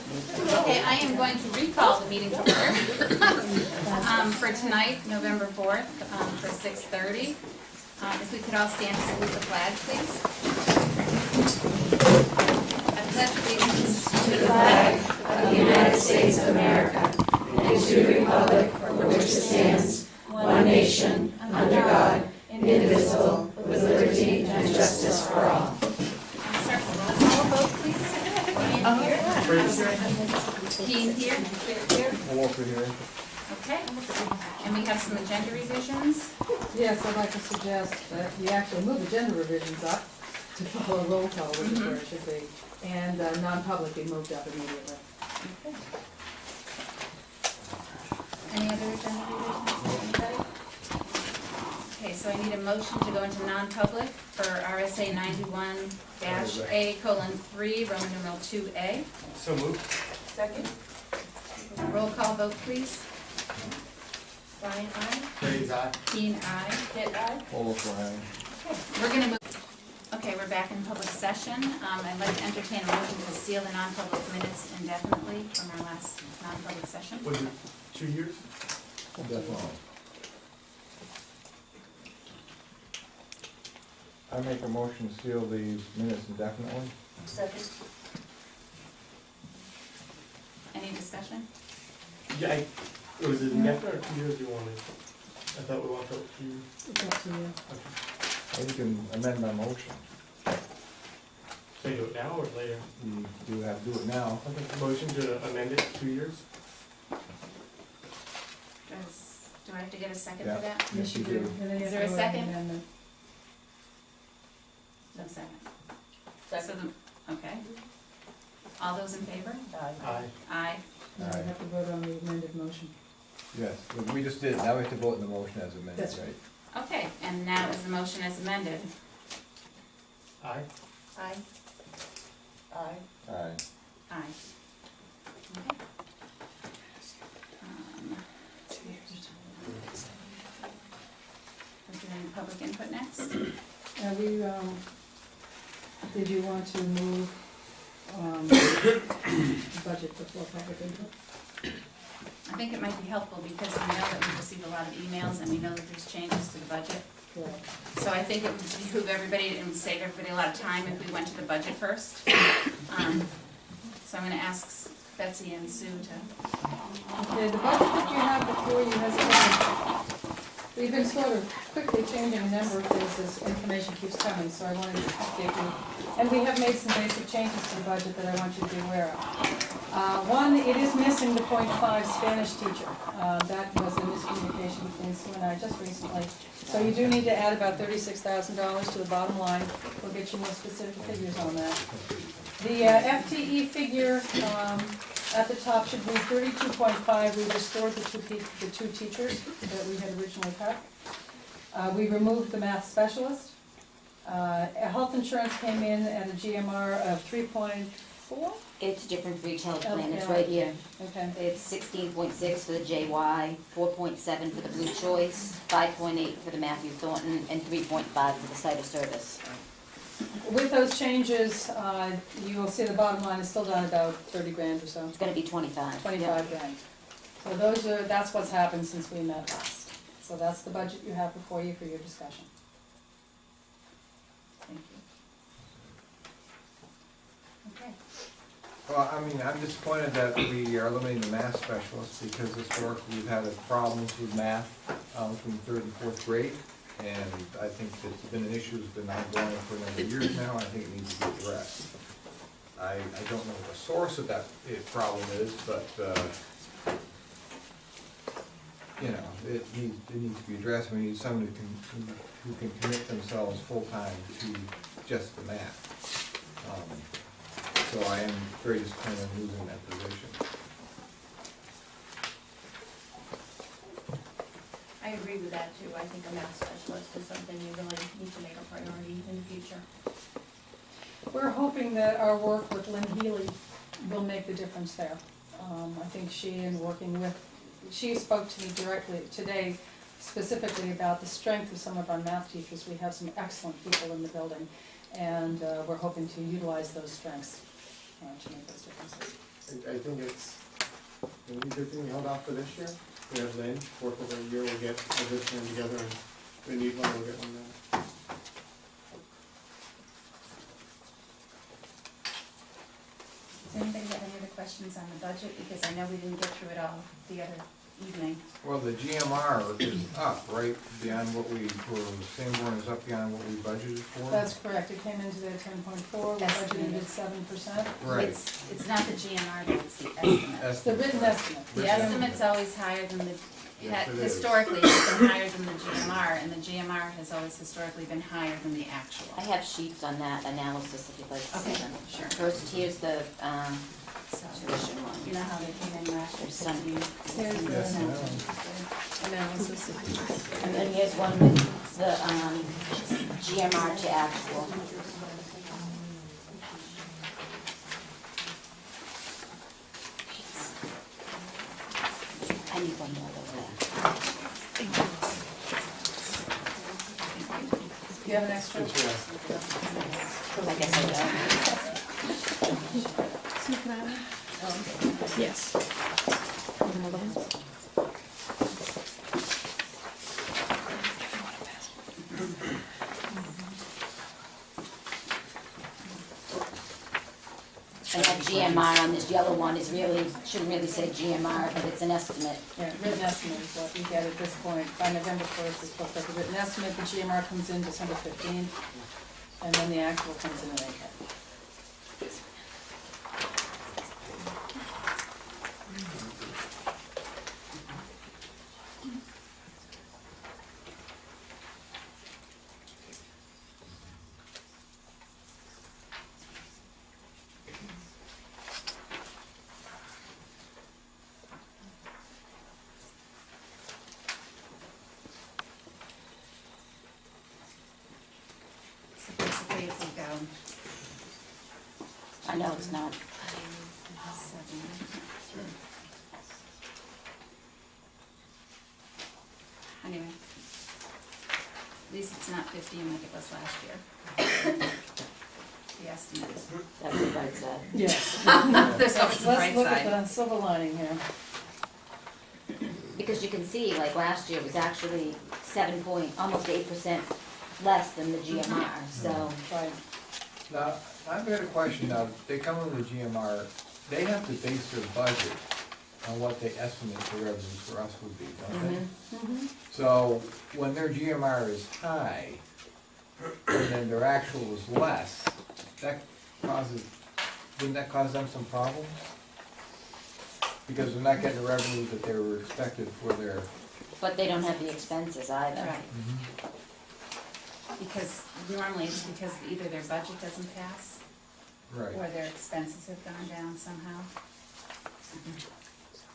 Okay, I am going to recall the meeting to order for tonight, November 4th, for 6:30. If we could all stand to salute the flag, please. I pledge allegiance To the flag of the United States of America and to the republic for which it stands, one nation, under God, indivisible, with liberty and justice for all. Start the roll call vote, please. Keen here. I'm over here. Okay. And we have some agenda revisions. Yes, I'd like to suggest that we actually move agenda revisions up to follow roll call, which is where it should be, and non-public be moved up immediately. Any other agenda revisions? Anybody? Okay, so I need a motion to go into non-public for RSA 91-A:3, Roman numeral 2A. So moved. Second. Roll call vote, please. Brian, aye. Raise aye. Keen, aye. Hit aye. All for aye. We're gonna move, okay, we're back in public session. I'd like to entertain a motion to seal the non-public minutes indefinitely from our last non-public session. Was it 2 years? Definitely. I make a motion to seal the minutes indefinitely. Second. Any discussion? Yeah, was it indefinite or 2 years you wanted? I thought we walked up 2 years. It's up to you. Or you can amend my motion. Say do it now or later? You do have to do it now. Okay, motion to amend it to 2 years? Do I have to get a second Yeah. for that? Yes, you do. And then you Is have there a to vote on the second? amendment. No second. So okay. All those in favor? Aye. Aye. Now you have to vote on the amended motion. Yes, but we just did it. Now we have to vote in the motion as amended, That's right? Okay, and now is the motion as amended. Aye. Aye. Aye. Aye. Aye. Okay. Is there any public input next? We, did you want to move, budget before public input? I think it might be helpful because we know that we receive a lot of emails and we know that there's changes to the budget. Correct. So I think it would behoove everybody and save everybody a lot of time if we went to the budget first. So I'm gonna ask Betsy and Sue to, Okay, the budget that you have before you has we've been sort of quickly changing a number of things as information keeps coming, so I wanted to update you. And we have made some basic changes to the budget that I want you to be aware of. One, it is missing the .5 Spanish teacher. That was a miscommunication between Sue and I just recently. So you do need to add about $36,000 to the bottom line. We'll get you more specific figures on that. The FTE figure at the top should be 32.5. We restored the two teachers that we had originally cut. We removed the math specialist. Health insurance came in at a GMR of 3.4. It's different for each health plan, it's Okay. right here. Okay. It's 16.6 for the JY, 4.7 for the Blue Choice, 5.8 for the Matthew Thornton, and 3.5 for the site of service. With those changes, you will see the bottom line is still down about 30 grand or so, It's gonna be 25. 25 grand. So that's what's happened since we met last. So that's the budget you have before you for your discussion. thank you. Okay. Well, I mean, I'm disappointed that we are eliminating the math specialist because historically we've had problems with math from 3rd and 4th grade. And I think that's been an issue that's been ongoing for a number of years now. I think it needs to be addressed. I don't know what the source of that problem is, but, you know, it needs to be addressed. We need someone who can commit themselves full-time to just the math. So I am very disappointed in losing that position. I agree with that too. I think a math specialist is something you really need to make a priority in the future. We're hoping that our work with Lynn Healy will make the difference there. I think she spoke to me directly today specifically about the strength of some of our math teachers. We have some excellent people in the building, and we're hoping to utilize those strengths to make those differences. I think it's, maybe a good thing we held off for this year. We have Lynn, work over a year, we'll get everything together, and if we need one, we'll get one then. Does anybody have any other questions on the budget? Because I know we didn't get through it all the other evening. Well, the GMR is up, right, beyond what we, or Sanborn is up beyond what we budgeted for? That's correct, it came into their 10.4, we budgeted Estimated. at 7%. Right. It's not the GMR, though, it's the estimate. It's the written estimate. The estimate's always higher than the, Yes, it is. historically, it's been higher than the GMR, and the GMR has always historically been higher than the actual. I have sheets on that analysis if you'd like to see Okay, them. sure. First, here's the So, tuition one. you know how they came in last year, There's some- 16? Here's the Yes, I know. analysis. And then here's one with the GMR to actual. I need one more of Do you have an extra? Since you asked. that. I guess I don't. Yes. And that GMR on this yellow one is really, shouldn't really say GMR, but it's an estimate. Yeah, written estimate is what we get at this point. By November 1st, it's supposed to have a written estimate, the GMR comes in December 15th, and then the actual comes in April. So basically, if we go I know it's not. 7. Anyway, at least it's not 15 like it was last year. The estimate is, That's the right side. Yes. there's always a bright Let's look at side. the silver lining here. Because you can see, like last year was actually almost 8% less than the GMR, so. Right. Now, I've got a question now, they come in the GMR, they have to base their budget on what they estimate the revenues for us would be, don't they? So, when their GMR is high, and then their actual is less, that causes, wouldn't that cause them some problems? Because they're not getting the revenues that they were expected for their. But they don't have the expenses either. Right, because normally it's because either their budget doesn't pass, Right. or their expenses have gone down somehow.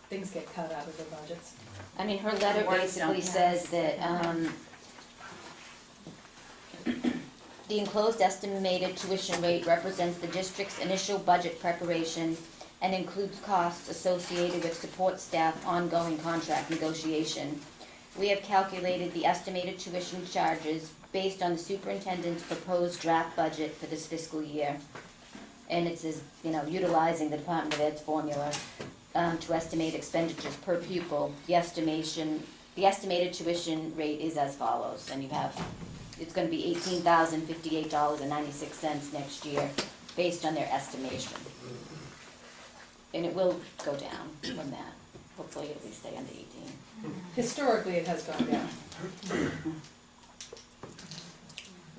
Things get cut out of their budgets. I mean, her letter Words don't basically says pass. that, the enclosed estimated tuition rate represents the district's initial budget preparation and includes costs associated with support staff ongoing contract negotiation. We have calculated the estimated tuition charges based on the superintendent's proposed draft budget for this fiscal year. And it says, utilizing the Department of Ed's formula to estimate expenditures per pupil. The estimated tuition rate is as follows, and it's gonna be $18,058.96 next year, based on their estimation. And it will go down from that, hopefully it'll be stay under 18. Historically, it has gone down.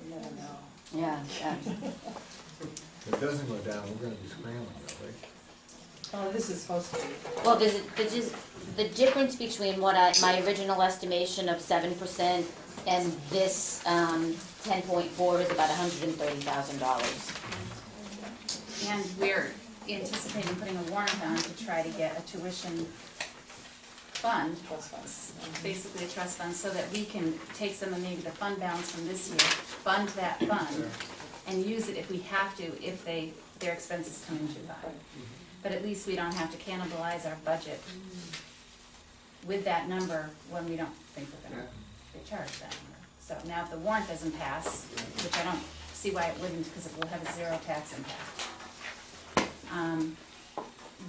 You never know. Yeah, If it doesn't go down, we're gonna be scrambling, though, right? Oh, this is supposed to be. well, the difference between my original estimation of 7% and this 10.4 is about $130,000. And we're anticipating putting a warrant on to try to get a tuition fund, Trust funds. basically a trust fund, so that we can take some of maybe the fund balance from this year, fund that fund, and use it if we have to, if their expenses come in too high. But at least we don't have to cannibalize our budget with that number when we don't think we're gonna be charged that number. So now if the warrant doesn't pass, which I don't see why it wouldn't, because it will have a zero tax impact,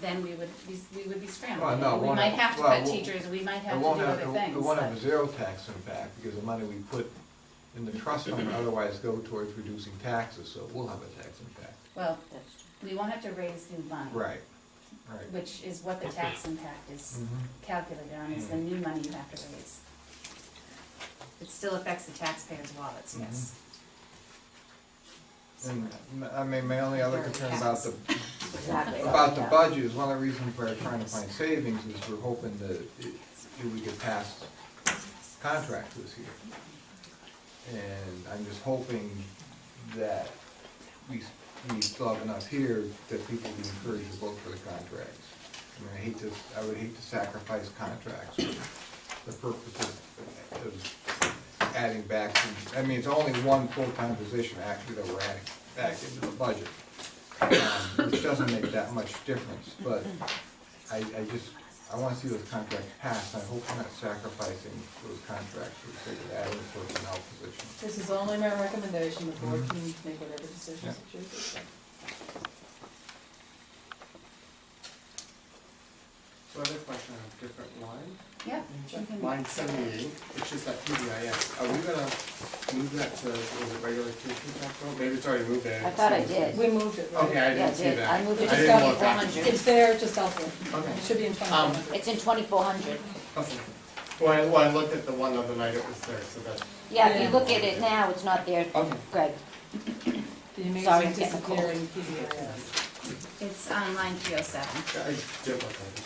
then we would be Well, scrambling. no, it We won't might have- have to well, cut we'll- teachers, we might It have to do won't have, other things, it won't have a but, zero tax impact, because the money we put in the trust fund would otherwise go towards reducing taxes, so it will have a tax impact. well, we won't have to raise new money. Right, right. Which is what the tax impact is Mhm. calculated on, is the new money you have to raise. It still affects the taxpayers' wallets, yes. And, I mean, my only other concern about the, Exactly. about the budget is one of the reasons we're trying to find savings is we're hoping that we get past contract this year. And I'm just hoping that we still have enough here that people will be encouraged to vote for the contracts. I mean, I would hate to sacrifice contracts for the purpose of adding back some, I mean, it's only one full-time position actually that we're adding back into the budget, which doesn't make that much difference, but I wanna see those contracts passed, I hope we're not sacrificing those contracts for the sake of adding a personnel position. This is only my recommendation, the board can make whatever decisions it chooses. So other question on a different line, Yep. we can- line 78, it's just that PBIS, are we gonna move that to, was it regular tuition capital? Maybe it's already moved there. I thought I did. We moved it, right? Okay, I Yeah, didn't see did. that. I moved it to didn't look twenty-four back. hundred. It's there, just elsewhere. Okay. It should be in 2400. It's in 2400. Okay. Well, I looked at the one other night, it was there, so that, Yeah, if Yeah. you look at it now, it's not there, okay. Greg. The amazing Sorry, I'm getting a cold. disappearing PBIS. It's on line 307. I did look at it.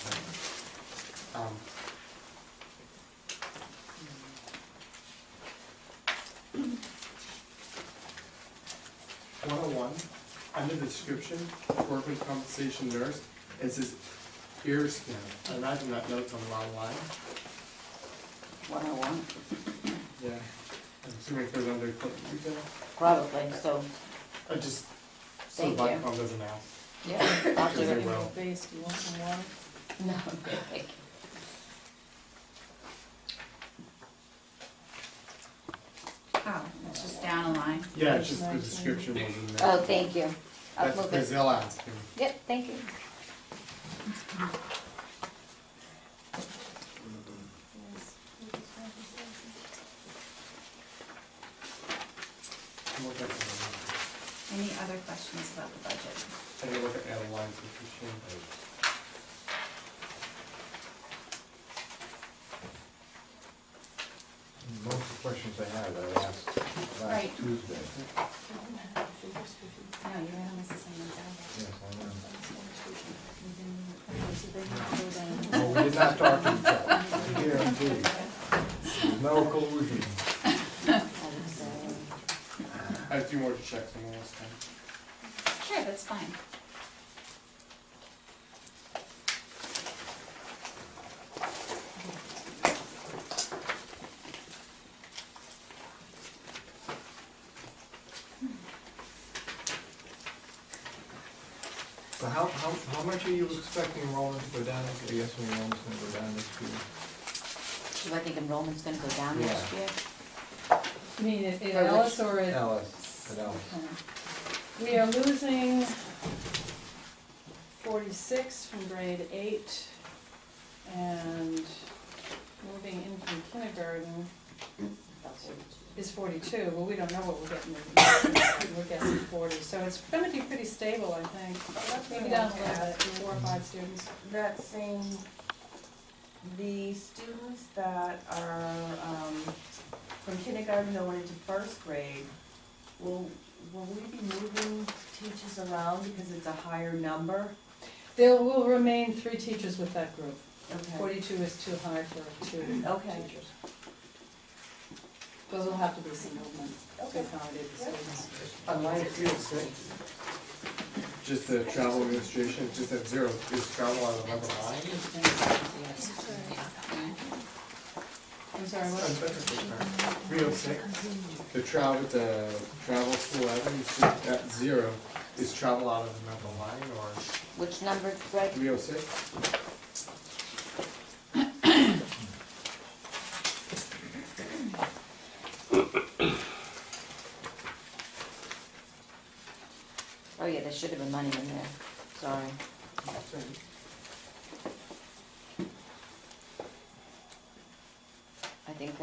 .101, under the description, workers' compensation nurse, it says ear scan. I imagine that note's on the wrong line. 101, Yeah. I'm assuming it goes under equipment retail. probably, so, I just, so Thank you. Viacom doesn't ask. yeah, I'll do Because it. they will. Base, do you want some water? No, I'm good, thank you. Oh, it's just down a line. Yeah, it's just the description was in there. Oh, thank you. I'll That's move because it. they'll ask him. Yep, thank you. Look at the- Any other questions about the budget? Take a look at the other lines if you should. Most of the questions I had, I asked last Right. Tuesday. No, you're almost the same as I Yes, I know. was. No, we did not talk to each other, I guarantee. There's no collusion. I have a few more checks on the last time. Sure, that's fine. So how much are you expecting enrollment to go down, I guess when enrollment's gonna go down this year? Do I think enrollment's gonna go down next Yeah. year? You mean at which- Ellis or at? Alice, at Alice. We are losing 46 from grade 8 and moving in from kindergarten is 42. Well, we don't know what we're getting, we're guessing 40, so it's gonna be pretty stable, I think. Maybe down a little bit, 4 or 5 students. That saying, the students that are, from kindergarten going into first grade, will we be moving teachers around because it's a higher number? There will remain 3 teachers with that group. Okay. 42 is too high for 2 Okay. teachers. Those will have to be some movement to Okay. accommodate the students. On line field 6, just the travel administration, just at 0, is travel on another line? I'm sorry, what? 306, the travel school avenue, is just at 0, is travel out of another line, or Which number, Greg? 306? Oh, yeah, there should have been money in there, sorry. think,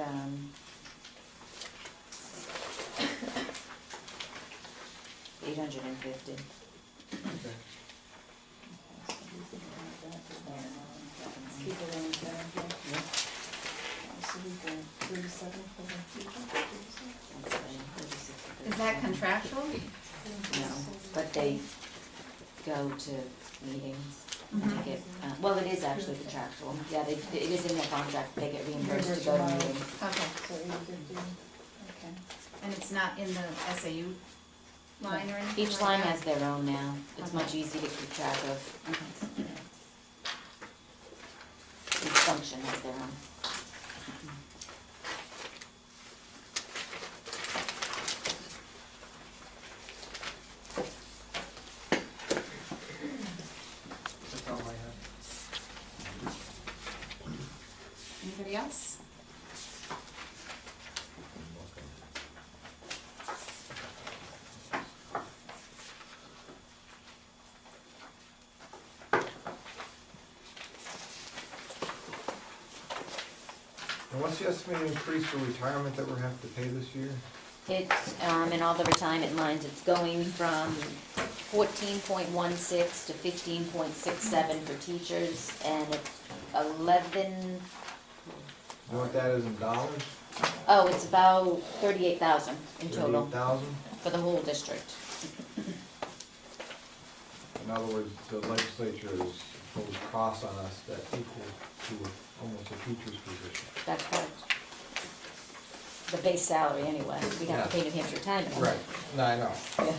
$850. Okay. Let's keep it in there, yeah. So we go 37 for the teacher. Is that contractual? No, but they go to meetings and Mhm. get, well, it is actually contractual. Yeah, it is in their contract, they get reimbursed to go to meetings. Okay, So 850, okay. and it's not in the SAU line or anything Each like line that? has their own now. It's Okay. much easier to keep track of. Okay. Each function has their own. That's all I have. Anybody else? And what's the estimated increase for retirement that we're having to pay this year? It's, in all the retirement lines, it's going from 14.16 to 15.67 for teachers, and it's 11, You know what that is in dollars? oh, it's about 38,000 in total 38,000? for the whole district. In other words, the legislature has imposed costs on us that equal to almost a teacher's position. That's correct. The base salary anyway, we have to Yeah. pay New Hampshire retirement. Right, no, I know. Yeah.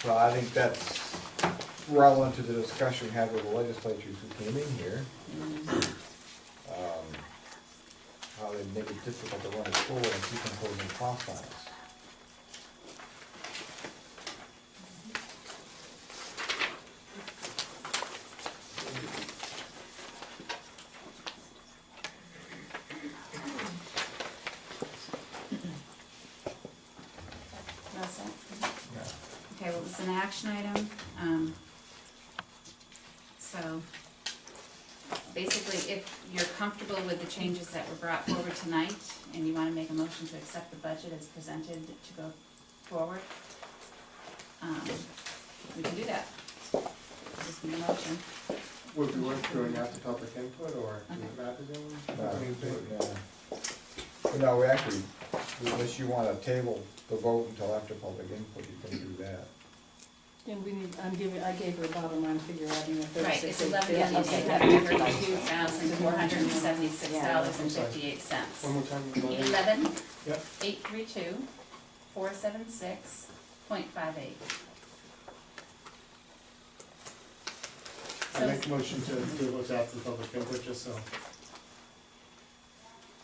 So I think that's relevant to the discussion we had with the legislatures who came in here. How they make it difficult to run a school and keep imposing costs on us. That's it? Yeah. Okay, well, it's an action item, so basically, if you're comfortable with the changes that were brought forward tonight, and you wanna make a motion to accept the budget as presented to go forward, we can do that. Just need a motion. Would we work doing after public input or do Okay. it magazine? No, we actually, unless you want to table the vote until after public input, you can do that. And we need, I gave her a bottom line figure, adding the Right, 36. it's $11,832,476.58. One more time. the vote. 11, Yep. 832, 476.58. I make a motion to do what's after the public input, just so.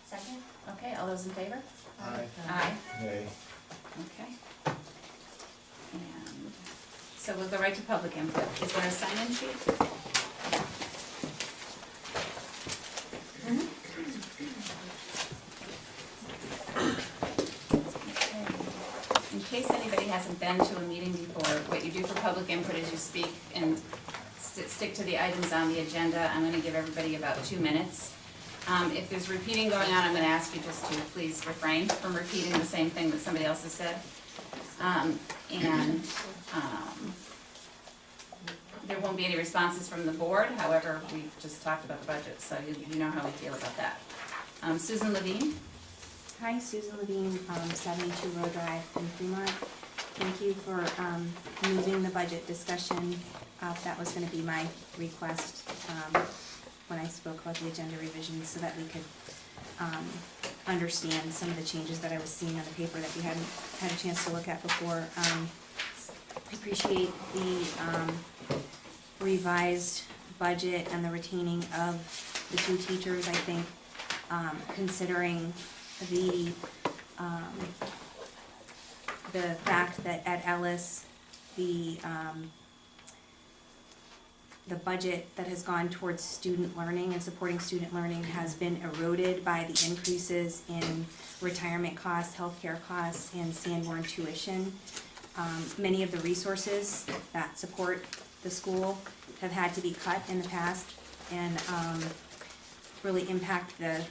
Second? Okay, all those in favor? Aye. Aye. Nay. Okay. And, so we'll go right to public input. Is there a sign-in sheet? In case anybody hasn't been to a meeting before, what you do for public input is you speak and stick to the items on the agenda. I'm gonna give everybody about 2 minutes. If there's repeating going on, I'm gonna ask you just to please refrain from repeating the same thing that somebody else has said. There won't be any responses from the board, however, we just talked about the budget, so you know how we feel about that. Susan Levine? Hi, Susan Levine, 72 Road Drive in Fremont. Thank you for moving the budget discussion up. That was going to be my request when I spoke about the agenda revisions, so that we could understand some of the changes that I was seeing on the paper that we hadn't had a chance to look at before. I appreciate the revised budget and the retaining of the 2 teachers. I think considering the fact that at Ellis, the budget that has gone towards student learning and supporting student learning has been eroded by the increases in retirement costs, healthcare costs, and Sanborn tuition. Many of the resources that support the school have had to be cut in the past and really impact the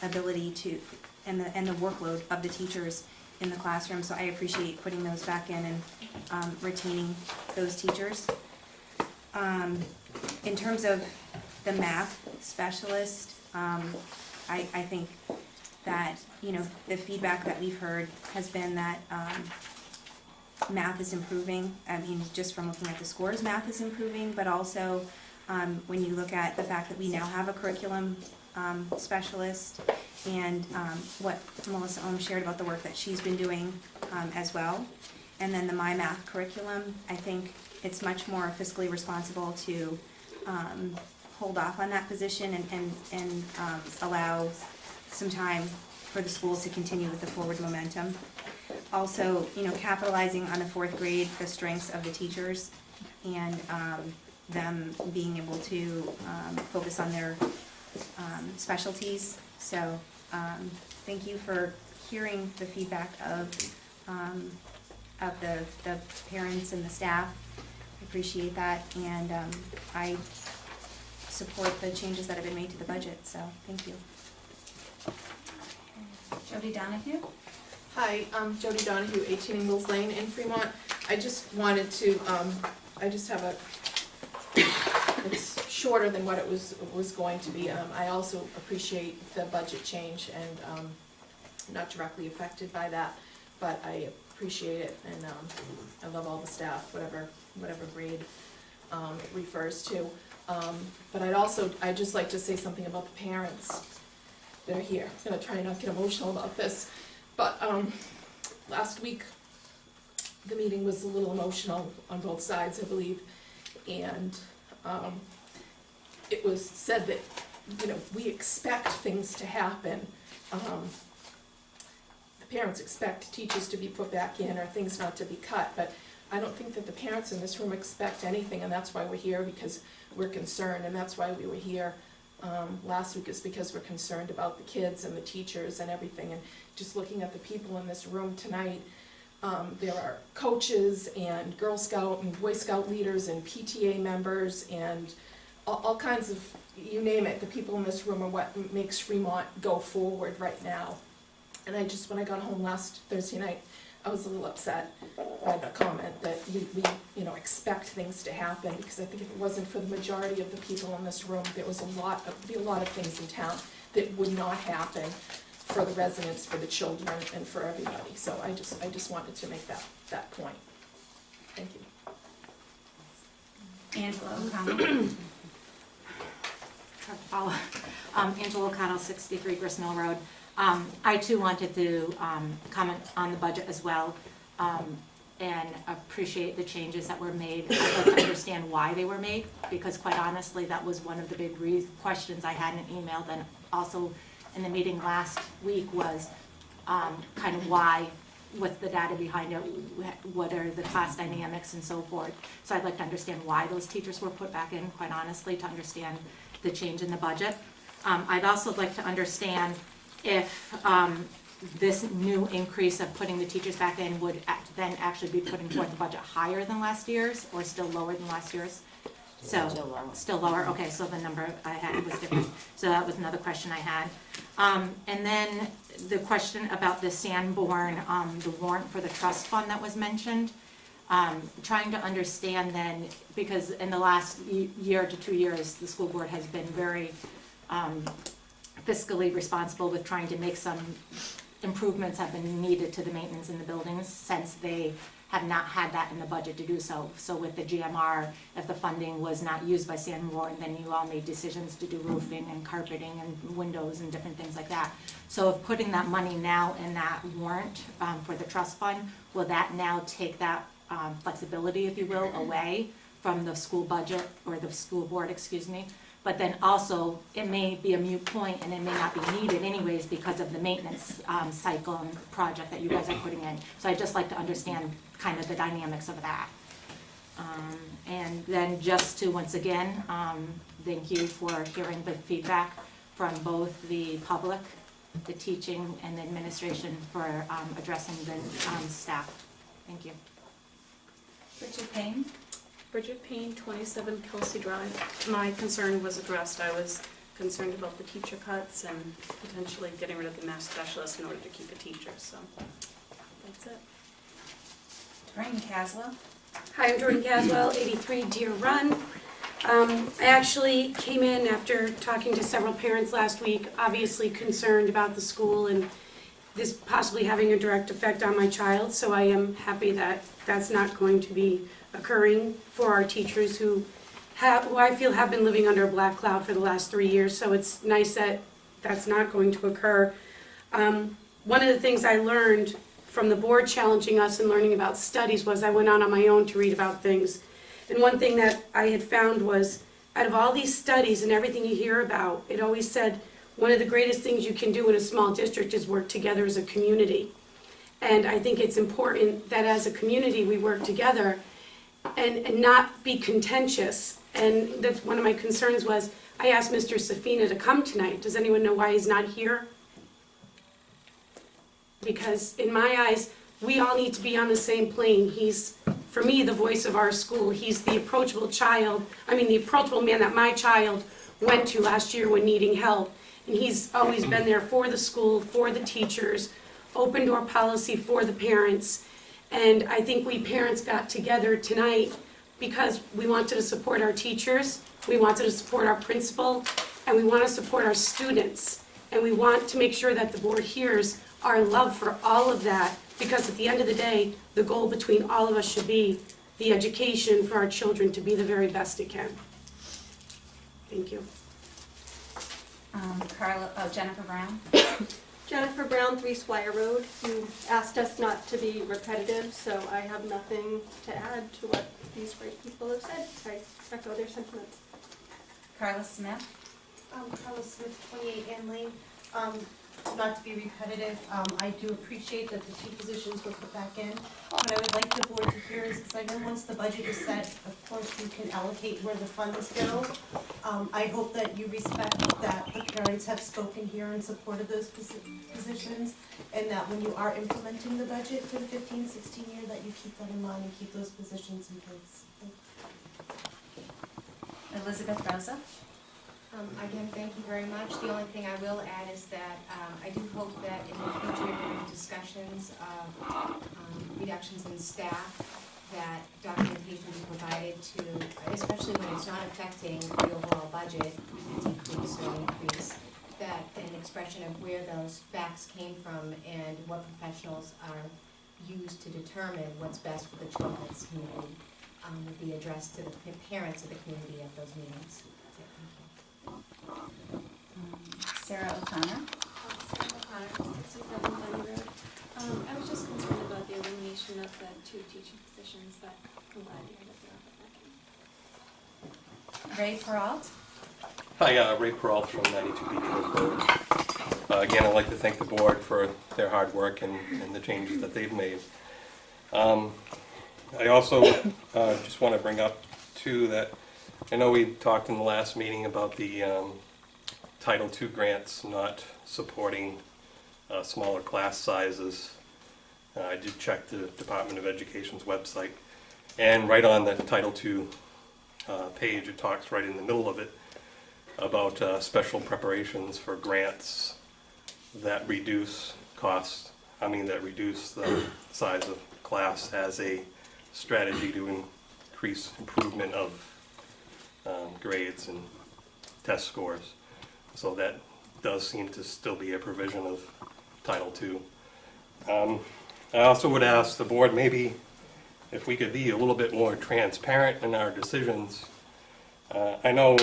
ability to, and the workload of the teachers in the classroom. So I appreciate putting those back in and retaining those teachers. In terms of the math specialist, I think that, the feedback that we've heard has been that math is improving. I mean, just from looking at the scores, math is improving, but also when you look at the fact that we now have a curriculum specialist, and what Melissa Ohm shared about the work that she's been doing as well. And then the My Math curriculum, I think it's much more fiscally responsible to hold off on that position and allow some time for the schools to continue with the forward momentum. Also, capitalizing on the fourth grade, the strengths of the teachers, and them being able to focus on their specialties. So thank you for hearing the feedback of the parents and the staff. I appreciate that, and I support the changes that have been made to the budget, so thank you. Jody Donahue? Hi, I'm Jody Donahue, 18 Ingalls Lane in Fremont. I just wanted to, I just have it's shorter than what it was going to be. I also appreciate the budget change, and not directly affected by that, but I appreciate it, and I love all the staff, whatever grade it refers to. But I'd just like to say something about the parents that are here. I'm gonna try not to get emotional about this, but last week the meeting was a little emotional on both sides, I believe, and it was said that, we expect things to happen. The parents expect teachers to be put back in or things not to be cut, but I don't think that the parents in this room expect anything, and that's why we're here, because we're concerned, and that's why we were here last week, is because we're concerned about the kids and the teachers and everything. And just looking at the people in this room tonight, there are coaches and Girl Scout and Boy Scout leaders and PTA members and all kinds of, you name it, the people in this room are what makes Fremont go forward right now. And when I got home last Thursday night, I was a little upset by the comment that we expect things to happen, because I think if it wasn't for the majority of the people in this room, there was a lot of things in town that would not happen for the residents, for the children, and for everybody. So I just wanted to make that point. Thank you. Angela O'Connell? Angela O'Connell, 63 Gristmill Road. I too wanted to comment on the budget as well, and appreciate the changes that were made. I'd like to understand why they were made, because quite honestly, that was one of the big questions I had in an email. Then also in the meeting last week was kind of why, what's the data behind it, what are the class dynamics and so forth. So I'd like to understand why those teachers were put back in, quite honestly, to understand the change in the budget. I'd also like to understand if this new increase of putting the teachers back in would then actually be putting forth the budget higher than last year's, or still lower than last year's? So, still lower, okay, so the number I had was different. So that was another question I had. And then the question about the Sanborn, the warrant for the trust fund that was mentioned. Trying to understand then, because in the last year to 2 years, the school board has been very fiscally responsible with trying to make some improvements have been needed to the maintenance in the buildings, since they have not had that in the budget to do so. So with the GMR, if the funding was not used by Sanborn, then you all made decisions to do roofing and carpeting and windows and different things like that. So if putting that money now in that warrant for the trust fund, will that now take that flexibility, if you will, away from the school budget, or the school board, excuse me? But then also, it may be a moot point, and it may not be needed anyways because of the maintenance cycle and project that you guys are putting in. So I'd just like to understand kind of the dynamics of that. And then just to, once again, thank you for hearing the feedback from both the public, the teaching, and the administration for addressing the staff. Thank you. Richard Payne? Bridget Payne, 27 Kelsey Drive. My concern was addressed. I was concerned about the teacher cuts and potentially getting rid of the math specialist in order to keep a teacher, so that's it. Doreen Caswell. Hi, I'm Jordan Caswell, 83 Deer Run. I actually came in after talking to several parents last week, obviously concerned about the school and this possibly having a direct effect on my child, so I am happy that that's not going to be occurring for our teachers who I feel have been living under a black cloud for the last 3 years, so it's nice that that's not going to occur. One of the things I learned from the board challenging us and learning about studies was I went on my own to read about things. And one thing that I had found was, out of all these studies and everything you hear about, it always said one of the greatest things you can do in a small district is work together as a community. And I think it's important that as a community we work together and not be contentious. And that's one of my concerns was, I asked Mr. Safina to come tonight. Does anyone know why he's not here? Because in my eyes, we all need to be on the same plane. He's, for me, the voice of our school. He's the approachable the approachable man that my child went to last year when needing help. And he's always been there for the school, for the teachers, open door policy for the parents. And I think we parents got together tonight because we wanted to support our teachers, we wanted to support our principal, and we want to support our students. And we want to make sure that the board hears our love for all of that, because at the end of the day, the goal between all of us should be the education for our children to be the very best it can. Thank you. Jennifer Brown. Jennifer Brown, 3 Squire Road. You asked us not to be repetitive, so I have nothing to add to what these great people have said. I echo their sentiments. Carla Smith. Carla Smith, 28 Ann Lane. Not to be repetitive, I do appreciate that the 2 positions were put back in. What I would like the board to hear is, because I know once the budget is set, of course you can allocate where the funds go. I hope that you respect that the parents have spoken here in support of those positions, and that when you are implementing the budget for the 15-16 year, that you keep that in mind and keep those positions in place. Elizabeth Rosa. Again, thank you very much. The only thing I will add is that I do hope that in the future, during discussions of reductions in staff, that documentation be provided to, especially when it's not affecting the overall budget, decrease or increase, that an expression of where those facts came from and what professionals are used to determine what's best for the children's community would be addressed to the parents of the community at those meetings. Sarah O'Connor. Sarah O'Connor, 67 Bunny Road. I was just concerned about the elimination of the 2 teaching positions, but I'm glad to hear that they're all back in. Ray Peralt. Hi, Ray Peralt from 92 Beach Road. Again, I'd like to thank the board for their hard work and the changes that they've made. I also just want to bring up, too, that I know we talked in the last meeting about the Title II grants not supporting smaller class sizes. I did check the Department of Education's website, and right on the Title II page, it talks right in the middle of it about special preparations for grants that reduce costs, that reduce the size of class as a strategy to increase improvement of grades and test scores. So that does seem to still be a provision of Title II. I also would ask the board maybe if we could be a little bit more transparent in our decisions. I know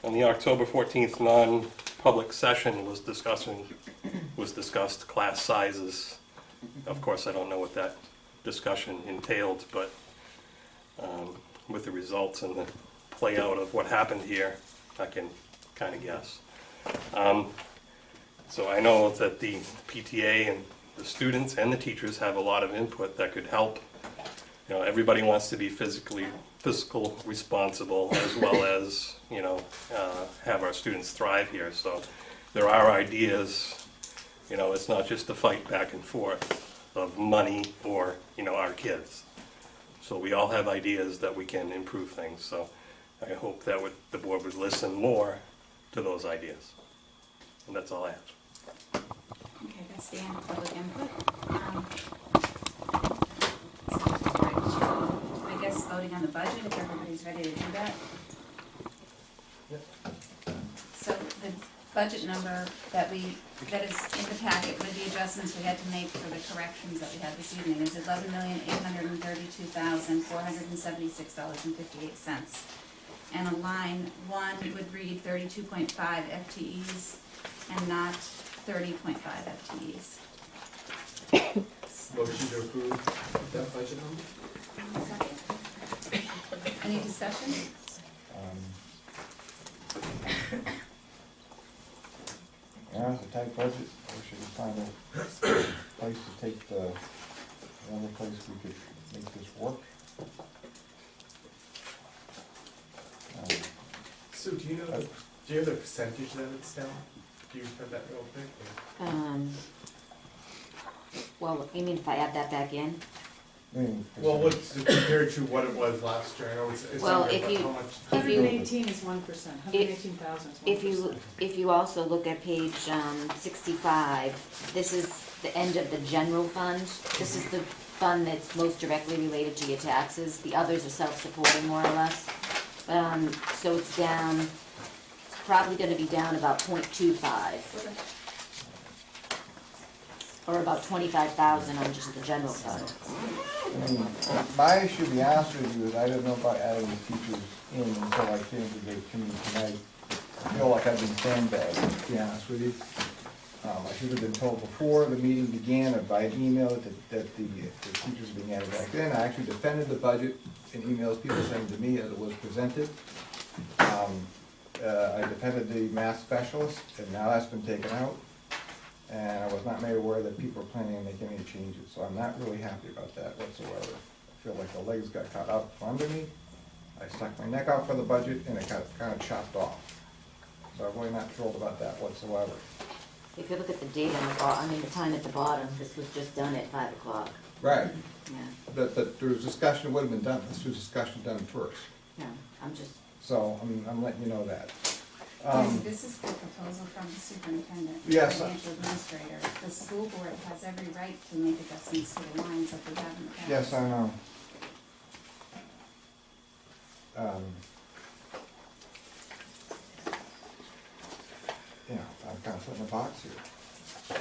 on the October 14th non-public session was discussed class sizes. Of course, I don't know what that discussion entailed, but with the results and the play out of what happened here, I can kind of guess. So I know that the PTA and the students and the teachers have a lot of input that could help. Everybody wants to be fiscal responsible, as well as have our students thrive here. So there are ideas. It's not just a fight back and forth of money or our kids. So we all have ideas that we can improve things, so I hope that the board would listen more to those ideas. And that's all I have. Okay, that's the end of public input. I guess voting on the budget, if everybody's ready to do that. So the budget number that is in the packet with the adjustments we had to make for the corrections that we had this evening is $11,832,476.58. And a line 1 would read 32.5 FTEs and not 30.5 FTEs. Motion to approve that budget number? Any discussion? Yeah, it's a tight budget, we should find a place to take the only place we could make this work. Sue, do you have the percentage that it's down? Do you have that real quick? or- Well, you mean if I add that back in? Well, what's compared to what it was last year? I know it's Well, under, if but you- how much? Hundred and eighteen is 1%, 118,000 is 1%. If you also look at page 65, this is the end of the general fund. This is the fund that's most directly related to your taxes. The others are self-supporting more or less. So it's down, it's probably gonna be down about 0.25. Or about 25,000 on just the general fund. I mean, my issue, to be honest with you, is I didn't know about adding the teachers in until I came to the committee tonight. I feel like I've been sandbagged, to be honest with you. I should have been told before the meeting began or by email that the teachers are being added back in. I actually defended the budget in emails, people saying to me as it was presented. I defended the math specialist, and now that's been taken out. And I was not made aware that people are planning on making any changes, so I'm not really happy about that whatsoever. I feel like the legs got cut out from under me. I stuck my neck out for the budget, and it got kind of chopped off. So I'm really not thrilled about that whatsoever. If you look at the date on the bottom, the time at the bottom, this was just done at 5 o'clock. Right, Yeah, but there was discussion, it would have been done, this was discussion done first. yeah, I'm just, So I'm letting you know that. This is the proposal from the superintendent, Yes. financial administrator. The school board has every right to make adjustments to the lines that we have in the past. Yes, I know. You know, I'm kind of put in a box here, so.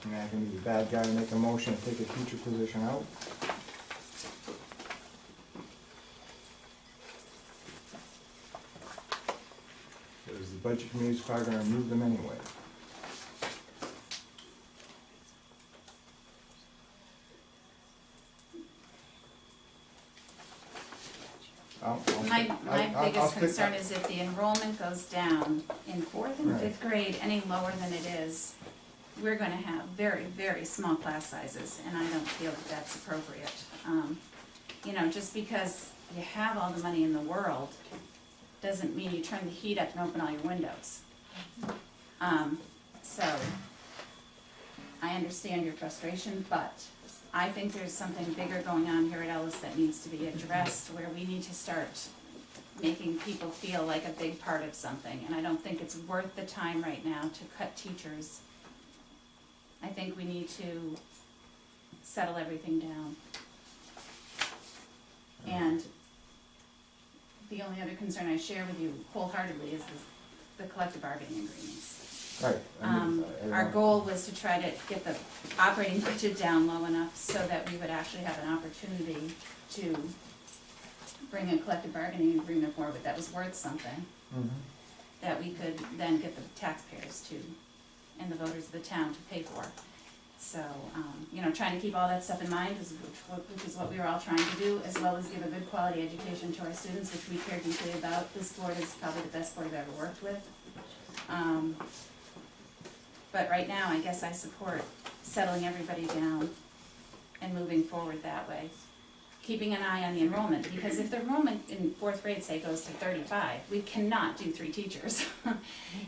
I mean, I can be the bad guy and make a motion to take a teacher position out. Because the budget committee's probably gonna remove them anyway. My I'll biggest stick- concern is if the enrollment goes down in 4th and Right. 5th grade any lower than it is, we're gonna have very, very small class sizes, and I don't feel that that's appropriate. You know, just because you have all the money in the world, doesn't mean you turn the heat up and open all your windows. So, I understand your frustration, but I think there's something bigger going on here at Ellis that needs to be addressed, where we need to start making people feel like a big part of something, and I don't think it's worth the time right now to cut teachers. I think we need to settle everything down. And the only other concern I share with you wholeheartedly is the collective bargaining agreements. Right. Our goal was to try to get the operating budget down low enough so that we would actually have an opportunity to bring a collective bargaining agreement forward that was worth something, that we could then get the taxpayers to, and the voters of the town to pay for. So, you know, trying to keep all that stuff in mind is, which is what we were all trying to do, as well as give a good quality education to our students, which we care deeply about. This board is probably the best board I've ever worked with. But right now, I guess I support settling everybody down and moving forward that way. Keeping an eye on the enrollment, because if the enrollment in 4th grade, say, goes to 35, we cannot do 3 teachers.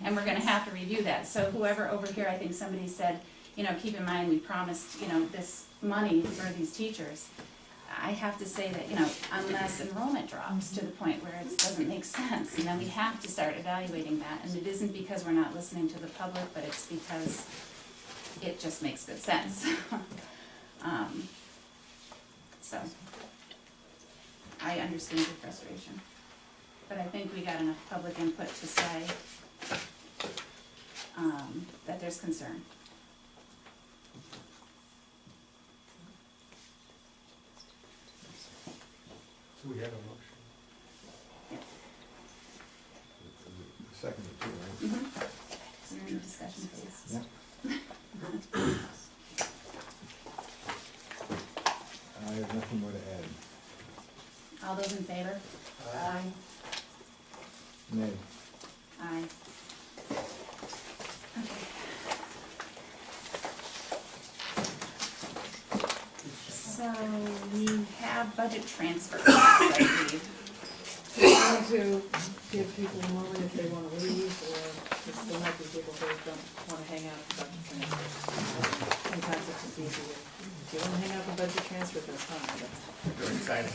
And we're gonna have to review that. So whoever over here, I think somebody said, you know, keep in mind, we promised, you know, this money for these teachers, I have to say that, unless enrollment drops to the point where it doesn't make sense, and then we have to start evaluating that, and it isn't because we're not listening to the public, but it's because it just makes good sense. So, I understand your frustration, but I think we got enough public input to say, that there's concern. So we have a motion. Second, too, right? Is there any discussion, please? Yeah. I have nothing more to add. All those in favor? Aye. Nay. Aye. So we have budget transfers, I believe. Do you want to give people a moment if they want to leave, or because there might be people who don't want to hang out for budget transfers? Sometimes it's just easier. If you want to hang out for budget transfer, that's fine. Very exciting.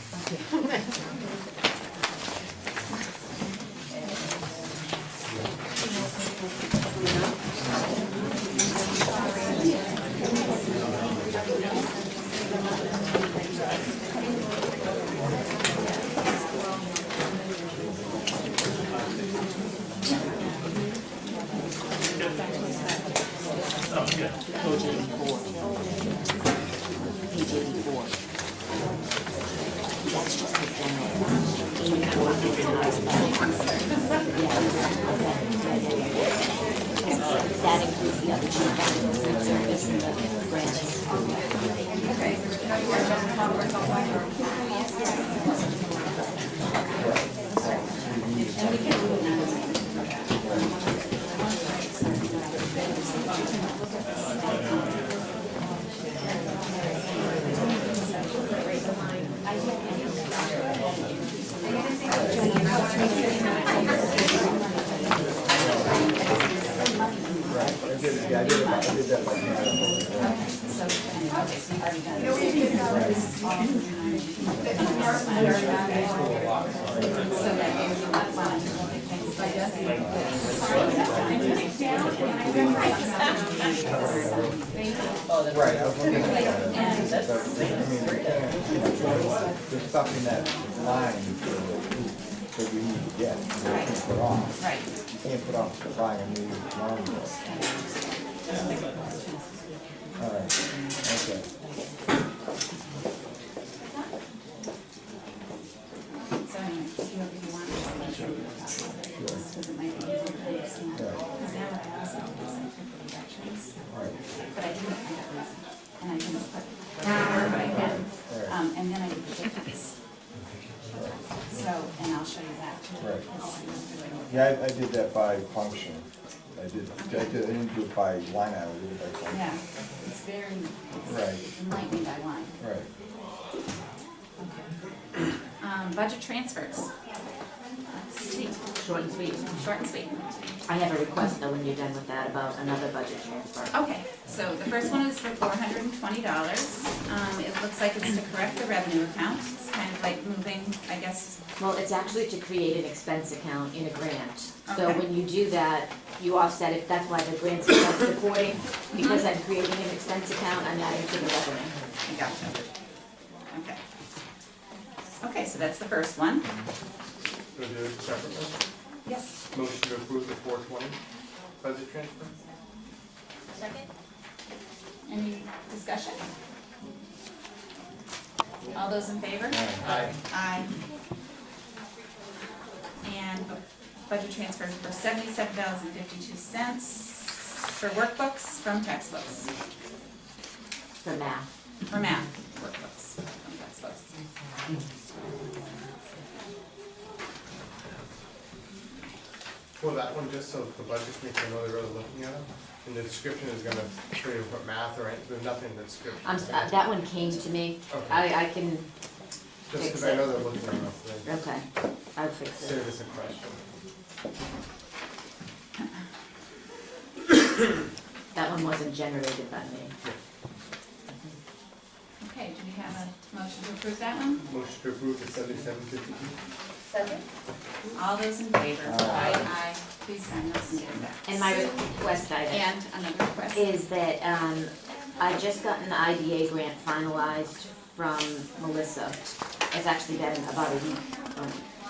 That includes the other two factors, food service and the grant. I did that like that. Right, I was looking at that. But, I mean, there's stuff in that line that we need to get, that we can't put off. Right. You can't put off buying a new lawnmower. All right, okay. So anyway, see what you want. Because it might be easier to understand. Because now what I also did is I took the reductions, but I didn't put those, and I didn't put what I had. And then I did the difference. So, and I'll show you that too. Right. Because- Yeah, I did that by function. I didn't do it by line item, I did it by function. Yeah, it's very, Right. it's enlightening by line. Right. Budget transfers. Let's see. Short and sweet. Short and sweet. I have a request though, when you're done with that, about another budget transfer. Okay, so the first one is for $420. It looks like it's to correct the revenue account. It's kind of like moving, I guess. Well, it's actually to create an expense account in a grant. So Okay. when you do that, you offset it, that's why the grant's self-supporting, because I'm creating an expense account, I'm adding to the revenue. Gotcha. Okay. Okay, so that's the first one. We'll do it separately. Yes. Motion to approve the 420 budget transfer? Second. Any discussion? All those in favor? Aye. Aye. And budget transfers for $77.52 for workbooks from textbooks, For math. for math workbooks from textbooks. Well, that one, just so the budget committee know they're really looking at it, and the description is gonna show you what math or anything, there's nothing in the description. That one came to me. Okay. I can, Just fix because I it. know they're looking at it, they okay, I'll fix it. save us a question. That one wasn't generated by me. Okay, do we have a motion to approve that one? Motion to approve the 7752. Second? All those in favor? Aye. Please sign this and get it back. And my request item And another request. is that, I just got an IDA grant finalized from Melissa. It's actually been about a week.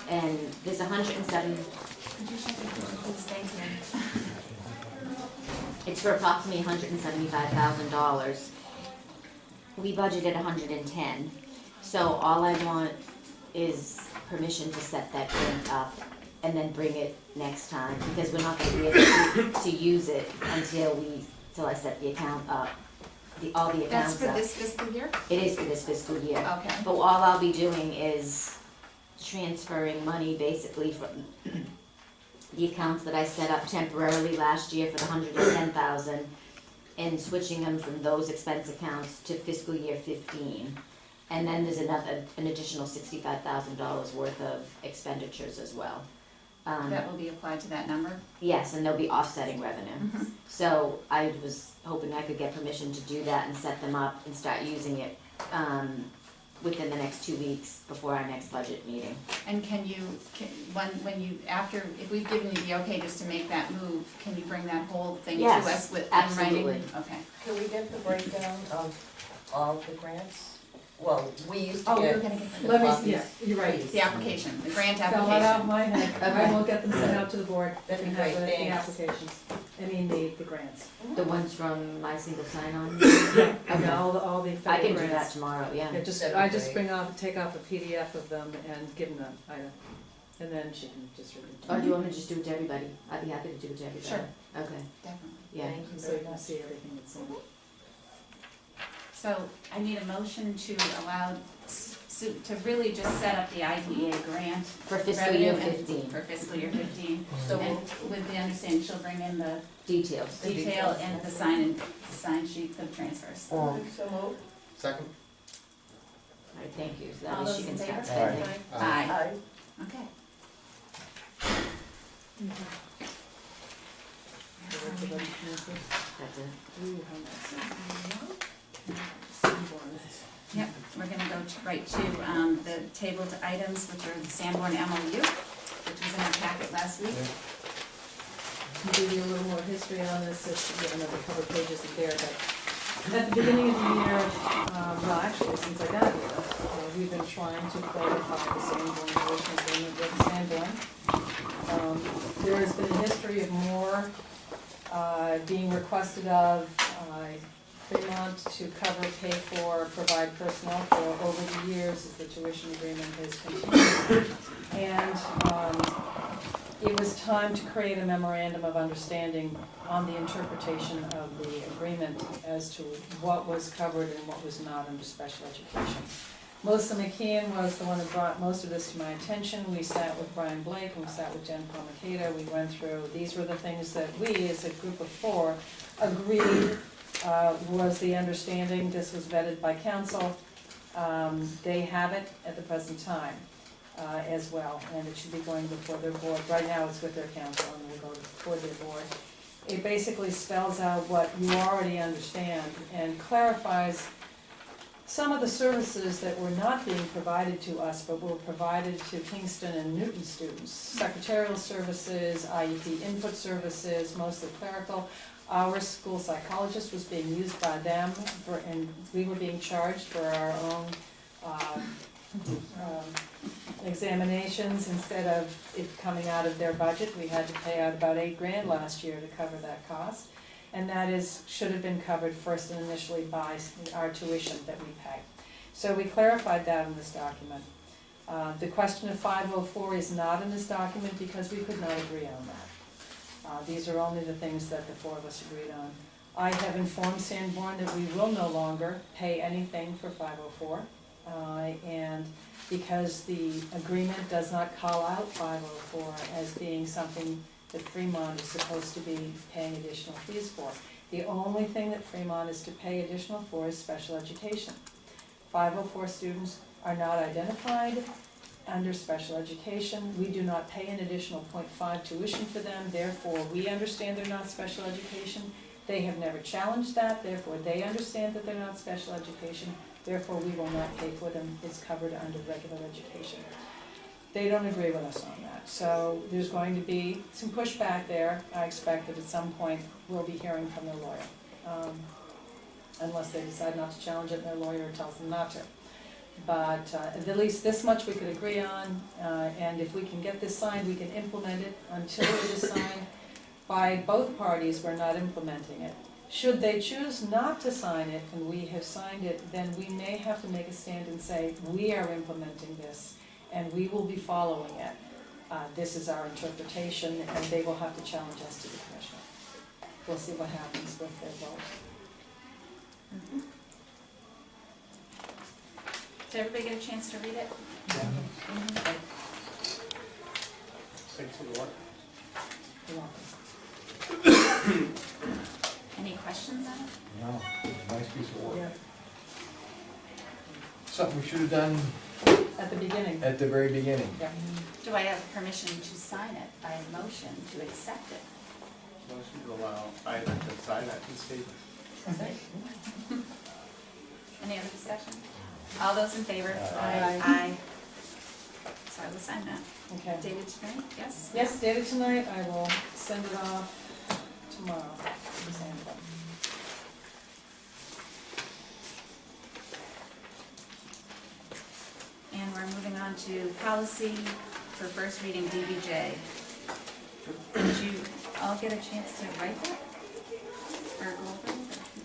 And there's 107, Could you check it, please? Thank you. it's for approximately $175,000. We budgeted 110. So all I want is permission to set that grant up and then bring it next time, because we're not gonna be able to use it until I set the account up, all the That's accounts for up. this fiscal year? It is for this fiscal year. Okay. But all I'll be doing is transferring money basically from the accounts that I set up temporarily last year for the 110,000 and switching them from those expense accounts to fiscal year 15. And then there's an additional $65,000 worth of expenditures as well. That will be applied to that number? Yes, and there'll be offsetting revenue. Mhm. So I was hoping I could get permission to do that and set them up and start using it within the next 2 weeks before our next budget meeting. And can you, when you, after, if we've given you the okay just to make that move, can you bring that whole thing to Yes, us with, in writing? absolutely. Okay. Can we get the breakdown of all the grants? Well, we used to Oh, we're get gonna get the Let me, copies. yeah, you're right. the application, the grant Fill that out application. my head, I will get them sent out to the board, That'd be and have great, the thanks. applications, the grants. The ones from my single sign-on? And all the I federal can do that grants. tomorrow, yeah. Yeah, just, That'd be I just great. take off a PDF of them and give them to Ida, and then she can just read it. Or do you want me to just do it to everybody? I'd be happy to do it to everybody. Sure. Okay, Definitely. yeah. Thank you So very you can much. see everything that's in it. So I need a motion to allow, to really just set up the IDEA grant. For fiscal year revenue and- 15. For fiscal year 15. So And moved. with the understanding she'll bring in the Details. The detail details. and the sign sheet for the transfers. So moved. Second? All right, thank you. So that All way those she in can favor? start spending. Aye. Aye. Okay. Everybody can see. That's it. Ooh, how nice. Sanborn. Yep, we're gonna go right to the tabled items, which are the Sanborn MOU, which was in our packet last week. To give you a little more history on this, it's, another couple of pages in there, but at the beginning of the year, well, actually, since I got here, we've been trying to clarify the Sanborn tuition agreement with Sanborn. There has been a history of more being requested of Fremont to cover, pay for, provide personnel for over the years as the tuition agreement has continued. And it was time to create a memorandum of understanding on the interpretation of the agreement as to what was covered and what was not under special education. Melissa McKeon was the one who brought most of this to my attention. We sat with Brian Blake and we sat with Jen Palmacada. We went through, these were the things that we, as a group of four, agreed was the understanding. This was vetted by council. They have it at the present time as well, and it should be going before their board. Right now, it's with their council, and will go before their board. It basically spells out what you already understand and clarifies some of the services that were not being provided to us, but were provided to Kingston and Newton students. Secretarial services, IEP input services, mostly clerical. Our school psychologist was being used by them, and we were being charged for our own examinations instead of it coming out of their budget. We had to pay out about $8,000 last year to cover that cost. And that should have been covered first and initially by our tuition that we pay. So we clarified that in this document. The question of 504 is not in this document because we could not agree on that. These are only the things that the four of us agreed on. I have informed Sanborn that we will no longer pay anything for 504. And because the agreement does not call out 504 as being something that Fremont is supposed to be paying additional fees for. The only thing that Fremont is to pay additional for is special education. 504 students are not identified under special education. We do not pay an additional 0.5 tuition for them, therefore we understand they're not special education. They have never challenged that, therefore they understand that they're not special education. Therefore, we will not pay for them, it's covered under regular education. They don't agree with us on that, so there's going to be some pushback there. I expect that at some point, we'll be hearing from their lawyer. Unless they decide not to challenge it and their lawyer tells them not to. But at least this much we could agree on, and if we can get this signed, we can implement it. Until it is signed by both parties, we're not implementing it. Should they choose not to sign it and we have signed it, then we may have to make a stand and say, we are implementing this and we will be following it. This is our interpretation, and they will have to challenge us to the commissioner. We'll see what happens with their vote. Mhm. Did everybody get a chance to read it? Thanks for the work. You're welcome. Any questions on it? No, nice piece of work. Yeah. Something we should have done At the beginning. at the very beginning. Yeah. Do I have permission to sign it by motion to accept it? Motion to allow Isaac to sign that piece of paper. Any other discussion? All those in favor? Aye. Aye. So I will sign that. Okay. Dated tonight, yes? Yes, dated tonight, I will send it off tomorrow. And we're moving on to policy for first reading, DBJ. Did you all get a chance to write that? Or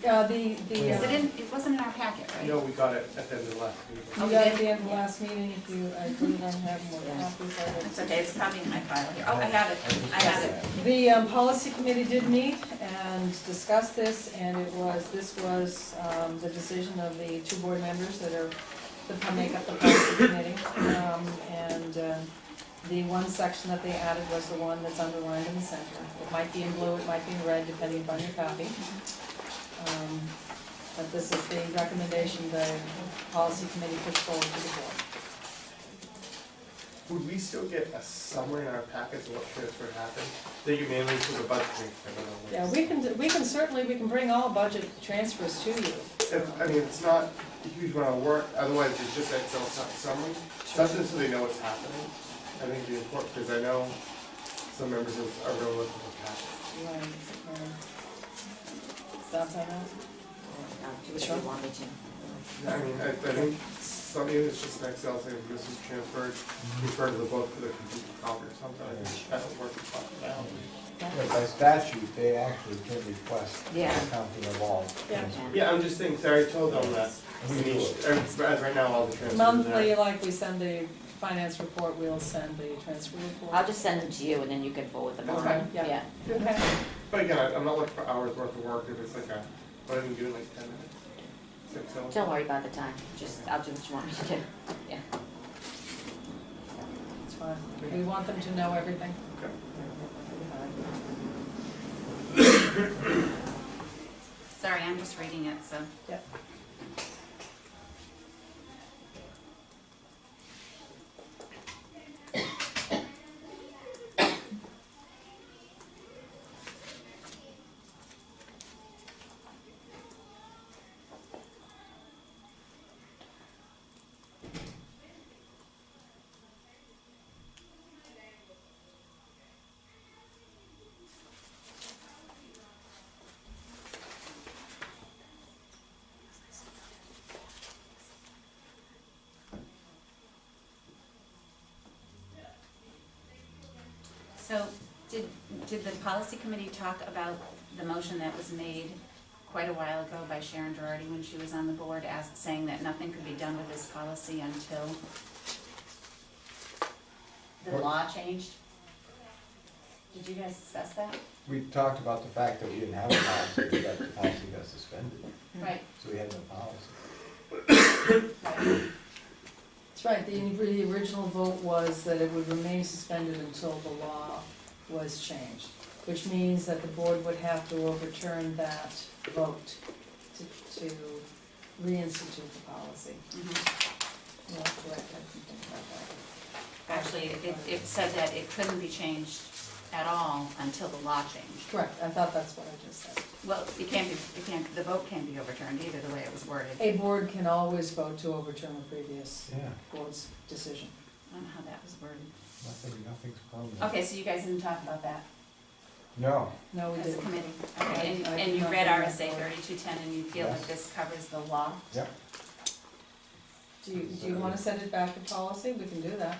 go over it? Is it in, it wasn't in our packet, right? No, we got it at the end of the last meeting. You got it at the end of the last meeting, if you, I believe I have more copies of it. It's okay, it's probably in my file here. Oh, I have it, I have it. The policy committee did meet and discuss this, and this was the decision of the two board members that make up the policy committee. The one section that they added was the one that's underlined in the center. It might be in blue, it might be in red, depending upon your copy. But this is the recommendation the policy committee puts forward to the board. Would we still get a summary in our packets of what transfer happened? They give mainly to the budget transfer, I don't know. Yeah, we can certainly bring all budget transfers to you. I mean, it's not a huge amount of work, otherwise it's just Excel summary, something so they know what's happening. I think it'd be important, because I know some members are really looking for packets. Thoughts on that? Sure. Want me to? I mean, I think some of it's just an Excel saying this is transferred, refer to the book for the complete copy or something, I think that would work out. Yeah, by statute, they actually can request Yeah. accounting of all. Yeah. Yeah, I'm just saying, Sarah told them that we need, as right now, all the transfers are Monthly, there. like we send the finance report, we'll send the transfer report. I'll just send them to you and then you can forward them on. Okay, yeah. Okay. But again, I'm not looking for hours worth of work, if it's like what I can do in like 10 minutes. 6 hours. Don't worry about the time, I'll do what you want me to do, yeah. It's fine. We want them to know everything. Sorry, I'm just reading it, so. Yeah. So, did the policy committee talk about the motion that was made quite a while ago by Sharon Girardi when she was on the board, saying that nothing could be done with this policy until the law changed? Did you guys discuss that? We talked about the fact that we didn't have a policy, we got the policy got suspended, Right. so we had no policy. That's right, the original vote was that it would remain suspended until the law was changed, which means that the board would have to overturn that vote to reinstitute the policy. Mhm. Yeah, correct, I can think about that. Actually, it said that it couldn't be changed at all until the law changed. Correct, I thought that's what I just said. Well, the vote can't be overturned either, the way it was worded. A board can always vote to overturn a previous Yeah, board's decision. I don't know how that was worded. nothing's permanent. Okay, so you guys didn't talk about that No, No, we as a didn't. committee? Okay, I and did you not read bring that RSA forward. 3210 and you feel Yes. that this covers the law? yep. Do you wanna send it back to policy? We can do that.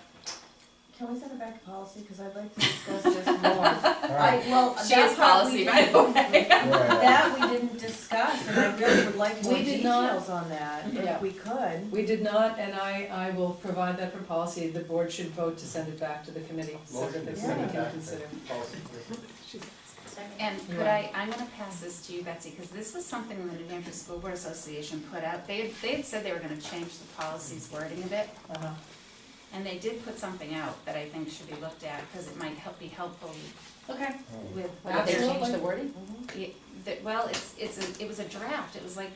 Can we send it back to policy, because I'd like to discuss this more. All right. Well, She is that part policy, we by the didn't, way. Yeah. that we didn't discuss, and I really would like more We did not. details on that, Yeah. if we could. We did not, and I will provide that for policy. The board should vote to send it back to the committee so Motion that the to send committee it can back to consider. policy committee. And You're could right. I'm gonna pass this to you, Betsy, because this was something the New Hampshire School Board Association put out. They had said they were gonna change the policy's wording a bit, Uh-huh. and they did put something out that I think should be looked at, because it might be helpful Okay. with. Did they change Absolutely. the wording? Well, it was a draft, it was like,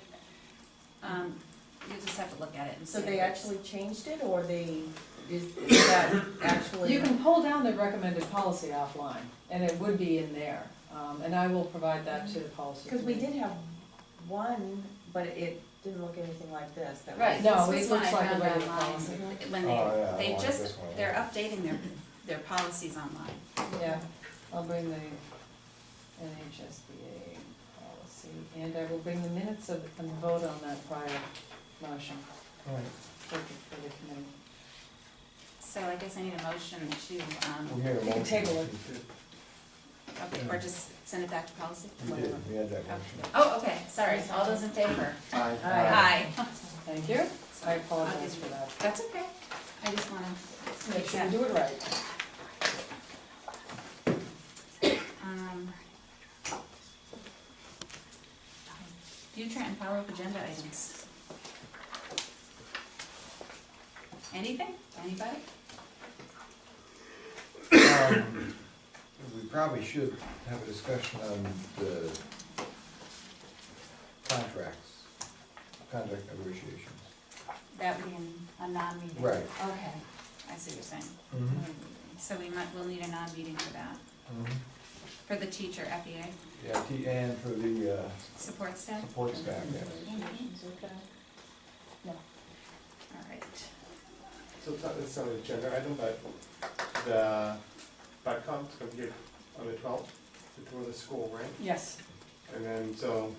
you just have to look at it and see. So they if it's- actually changed it, or is that actually? You can pull down the recommended policy offline, and it would be in there. And I will provide that to the policy Because we committee. did have one, but it didn't look anything like this. That was- Right, No, this it was one looks I like a found regular online, policy. when Oh, yeah, I they like just, this one. they're updating their policies online. Yeah, I'll bring the NHSBA policy, and I will bring the minutes of, and vote on that prior motion All right. for the committee. So I guess I need a motion to, We made a You can motion. table it. okay, or just send it back to policy? We did, we had that motion. Oh, okay, sorry, all those in favor? Aye. Aye. Thank you. I apologize for that. That's okay, I just wanna Make sure you do it right. Future and follow-up agenda items. Anything, anybody? We probably should have a discussion on the contract negotiations. That would be a non-meeting? Right. Okay, I see what you're saying. So we'll need a non-meeting for that, for the teacher FEA, Yeah, and for the support staff? support staff, yes. Okay. All right. So it's not an agenda item, but the FedCom's gonna be here on the 12th to tour the school, right? Yes, And then, so,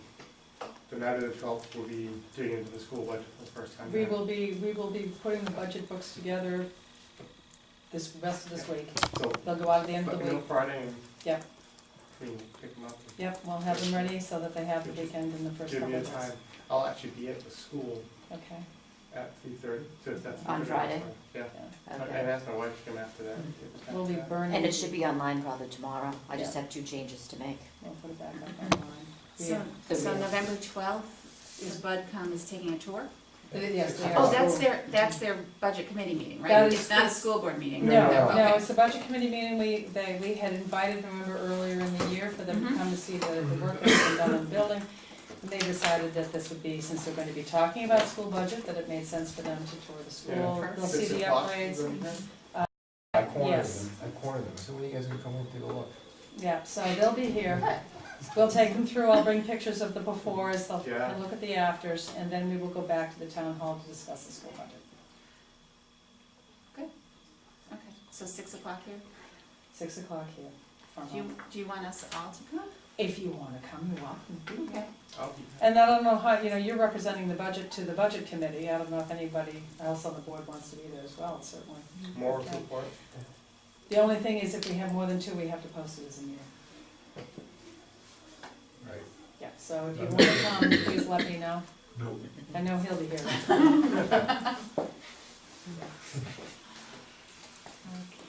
the night of the 12th, we'll be digging into the school budget for the first time. we will be putting the budget books together this, rest of this week. So, They'll go out at the end of the week. Friday, and Yep. we can pick them up. Yep, we'll have them ready so that they have the weekend in the first Give couple me a of days. time. I'll actually be at the school Okay. at 3:30, so if that's. On good, Friday? Yeah, Okay. and ask my wife to come after that. We'll be burning. And it should be online probably tomorrow. I just have 2 changes to make. We'll put it back up online. So, The so real- November 12th is BudCom is taking a tour? Yes, they Oh, are. that's their budget committee meeting, That right? is- It's not a school board meeting? No, No, no, Okay. it's the budget committee meeting, we had invited, remember, earlier in the year for them to Mhm. come to see the work that's been done on the building. And they decided that this would be, since they're going to be talking about school budget, that it made sense for them to tour the school. Yeah. They'll see 6 the o'clock, upgrades. is it? I cornered Yes. them, I said, when are you guys gonna come over and take a look? Yeah, so they'll be here. We'll take them through, I'll bring pictures of the befores, they'll Yeah. look at the afters, and then we will go back to the town hall to discuss the school budget. Okay, so 6 o'clock here? 6 o'clock here. Farm Hall. Do you want us all to come? If you wanna come, you're welcome. Okay. I'll be. And I don't know how, you're representing the budget to the budget committee, I don't know if anybody else on the board wants to be there as well, certainly. More Okay. support. The only thing is if we have more than 2, we have to post it as a meeting. Right. Yeah, so if you wanna come, please let me know. No. I know he'll be here.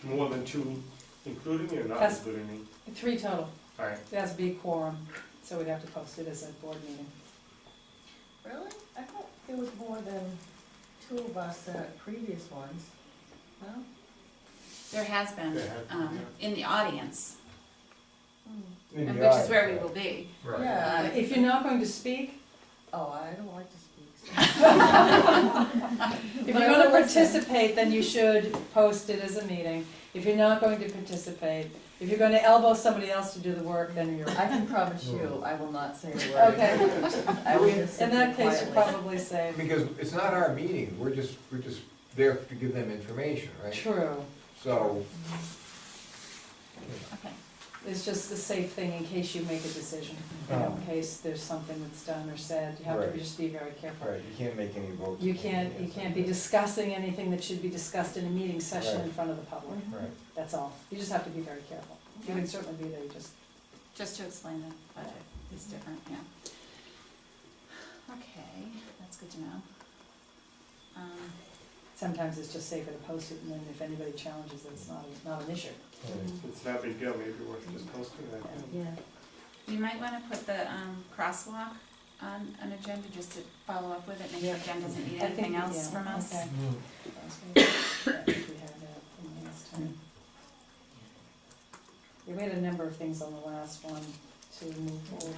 More than 2 including me or not Yes. including me? 3 total, All right. it has to be quorum, so we'd have to post it as a board meeting. Really? I thought there was more than 2 of us at previous ones. No? There has been, There has been, in the audience, Hmm. and which is where we will be. Right. Yeah. If you're not going to speak, Oh, I don't like to speak. if you're gonna participate, then you should post it as a meeting. If you're not going to participate, if you're gonna elbow somebody else to do the work, then you're. I can promise you, I will not say a word. Okay. I will just sit In that there case, you're quietly. probably safe. Because it's not our meeting, we're just there to give them information, right? True. So, Okay. It's just the safe thing in case you make a decision, you know, in case there's something that's done or said, you have to Right. just be very careful. right, you can't make any votes. You can't be discussing anything that should be discussed in a meeting session in Right. front of the public, Right. that's all. You just have to be very careful. You can certainly be there, you Just to explain the budget is different, yeah. Okay, that's good to know. sometimes it's just safer to post it, and then if anybody challenges it, it's not an issue. It's not a big deal, maybe we're just posting that. Yeah. You might wanna put the crosswalk on an agenda just to follow up with it, make sure Jen doesn't need I think- anything else yeah, from us. okay. I think we had that from last time. We made a number of things on the last one to move forward.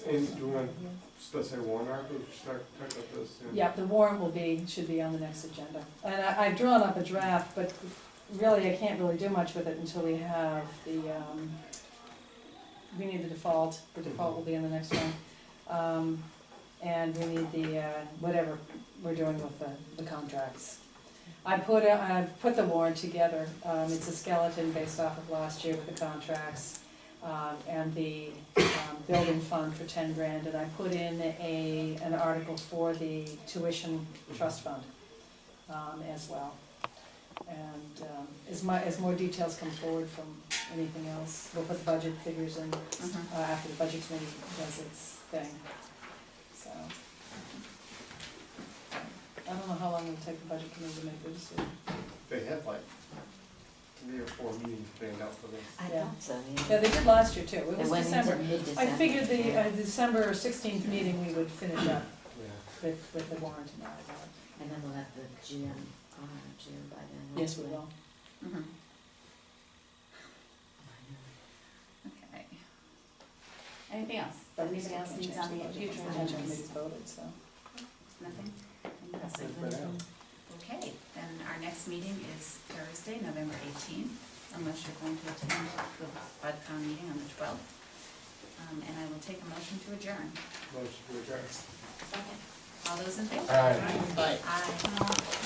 And do you want, let's say warrant article, we should start talking about this soon. Yeah, the warrant should be on the next agenda. And I've drawn up a draft, but really I can't really do much with it until we have we need the default will be in the next one. And we need the, whatever we're doing with the contracts. I've put the warrant together, it's a skeleton based off of last year with the contracts, and the, building fund for 10 grand, and I put in an article for the tuition trust fund, as well. And, as more details come forward from anything else, we'll put the budget figures in, after the budget committee does its thing, so. I don't know how long it'll take the budget committee to make their decision. They had like 3 or 4 meetings planned out for this. I Yeah. thought so, Yeah, yeah. they did last year too, it They was went December. into mid-December. I figured the December 16th meeting, we would finish up Yeah. with the warrant and all that. And then we'll have the gym by then. Yes, we hopefully. will. Mhm. Okay. Anything else? But we Anything else can't needs change on the budget. future The budget agendas? committee's voted, so. Nothing? Thanks for that. Okay, then our next meeting is Thursday, November 18th, unless you're going to attend the BudCon meeting on the 12th. And I will take a motion to adjourn. Motion to adjourn. All those in favor? All right. Aye.